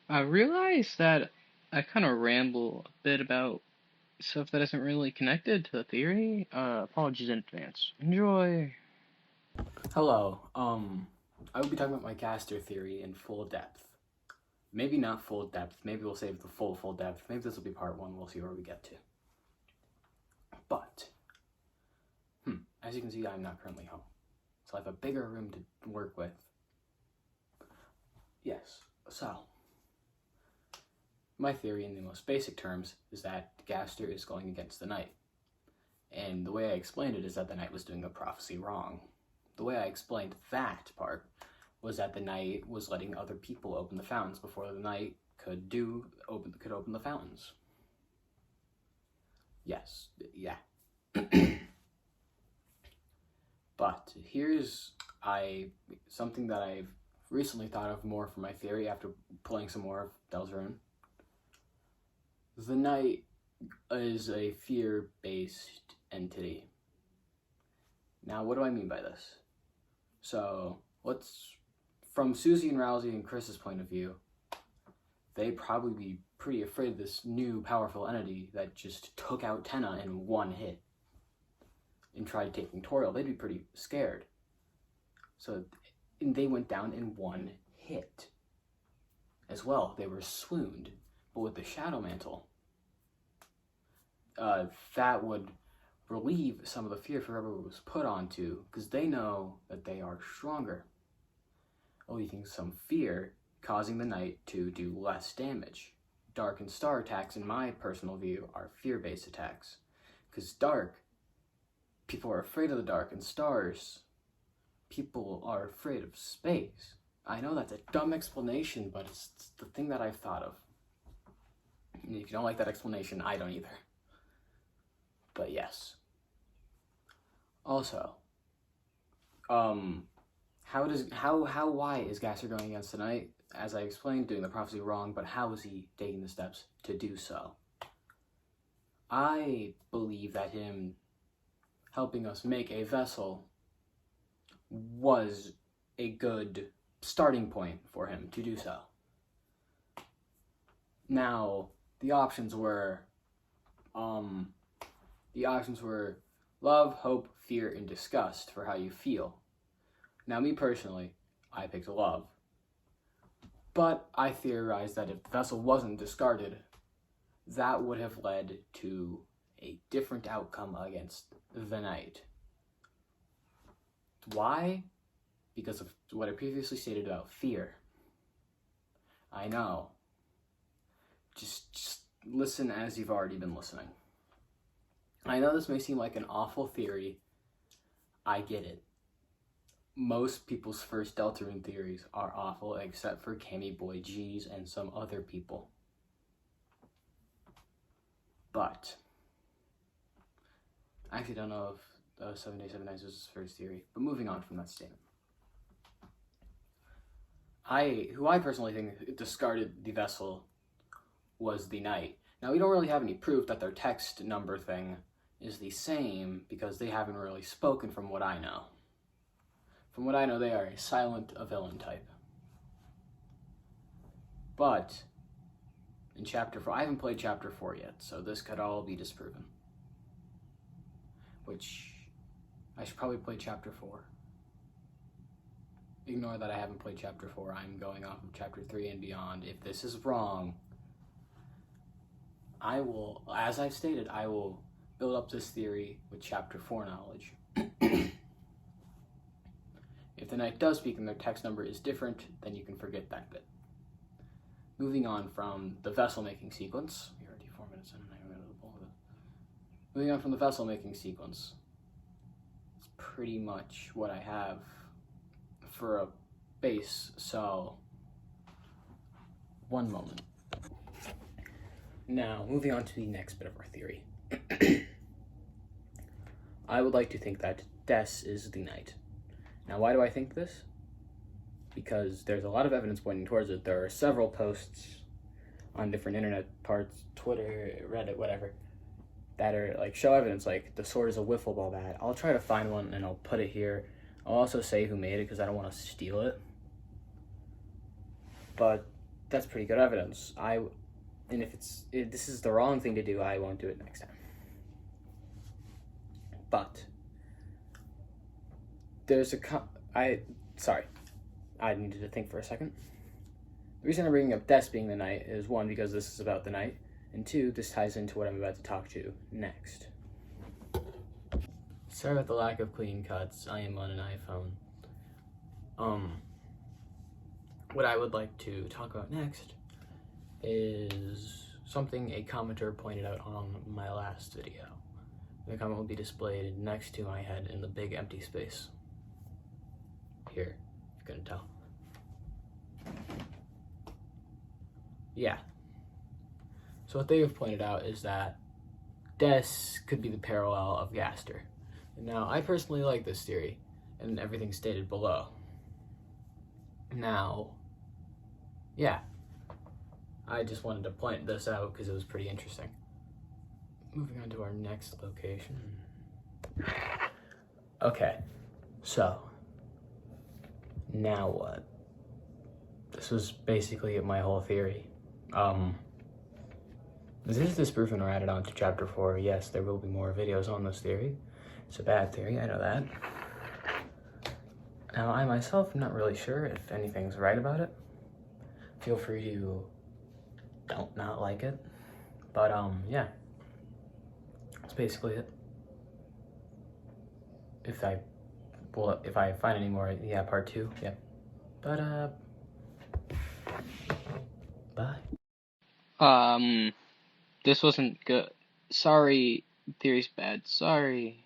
I realize that I kind of ramble a bit about stuff that isn't really connected to the theory. Apologies in advance. Enjoy. Hello. I will be talking about my caster theory in full depth. Maybe not full depth. Maybe we'll save the full depth. Maybe this will be part one. We'll see where we get to. But, as you can see, I'm not currently home, so I have a bigger room to work with. Yes. So, my theory in the most basic terms is that Gaster is going against the Knight. And the way I explained it is that the Knight was doing a prophecy wrong. The way I explained that part was that the Knight was letting other people open the fountains before the Knight could open the fountains. Yes, yeah. But here's something that I've recently thought of more for my theory after playing some more of Deltarune. The Knight is a fear-based entity. Now, what do I mean by this? So, from Susie and Rousey and Chris's point of view, they'd probably be pretty afraid of this new powerful entity that just took out Tenna in one hit and tried taking Toriel. They'd be pretty scared. So, and they went down in one hit as well. They were swooned. But with the Shadow Mantle, that would relieve some of the fear for whoever it was put onto, because they know that they are stronger, leaving some fear, causing the Knight to do less damage. Dark and Star attacks, in my personal view, are fear-based attacks. Because Dark, people are afraid of the Dark, and Stars, people are afraid of space. I know that's a dumb explanation, but it's the thing that I've thought of. And if you don't like that explanation, I don't either. But yes. Also, why is Gasser going against the Knight? As I explained, doing the prophecy wrong, but how is he taking the steps to do so? I believe that him helping us make a vessel was a good starting point for him to do so. Now, the options were love, hope, fear, and disgust for how you feel. Now, me personally, I picked love. But I theorized that if the vessel wasn't discarded, that would have led to a different outcome against the Knight. Why? Because of what I previously stated about fear. I know. Just listen as you've already been listening. I know this may seem like an awful theory. I get it. Most people's first Deltarune theories are awful, except for Cammy Boy G's and some other people. But I actually don't know if 7 Days, 7 Nights was his first theory. But moving on from that statement. Who I personally think discarded the vessel was the Knight. Now, we don't really have any proof that their text number thing is the same because they haven't really spoken from what I know. From what I know, they are a silent, a villain type. But in Chapter 4, I haven't played Chapter 4 yet, so this could all be disproven. Which, I should probably play Chapter 4. Ignore that I haven't played Chapter 4, I'm going off of Chapter 3 and beyond. If this is wrong, I will, as I've stated, I will build up this theory with Chapter 4 knowledge. If the Knight does speak and their text number is different, then you can forget that bit. Moving on from the vessel making sequence, we're already 4 minutes in and I'm going to the bullet. Moving on from the vessel making sequence, it's pretty much what I have for a base, so one moment. Now, moving on to the next bit of our theory. I would like to think that Des is the Knight. Now, why do I think this? Because there's a lot of evidence pointing towards it. There are several posts on different internet parts, Twitter, Reddit, whatever, that are like show evidence like the sword is a wiffle ball bat. I'll try to find one and I'll put it here. I'll also say who made it because I don't want to steal it. But that's pretty good evidence. And if this is the wrong thing to do, I won't do it next time. But there's sorry, I needed to think for a second. The reason I'm bringing up deaths being the night is, one, because this is about the night, and two, this ties into what I'm about to talk to next. Sorry about the lack of clean cuts. I am on an iPhone. What I would like to talk about next is something a commenter pointed out on my last video. The comment will be displayed next to my head in the big empty space. Here, you couldn't tell. Yeah. So what they have pointed out is that deaths could be the parallel of Gaster. Now, I personally like this theory, and everything stated below. Now, yeah, I just wanted to point this out because it was pretty interesting. Moving on to our next location. Okay, so, now what? This was basically my whole theory. This is disproven or added on to chapter 4. Yes, there will be more videos on this theory. It's a bad theory, I know that. Now, I myself am not really sure if anything's right about it. Feel free to don't not like it. But, yeah. That's basically it. If I find any more, yeah, part 2, yeah. But, bye. This wasn't good. Sorry, theory's bad. Sorry.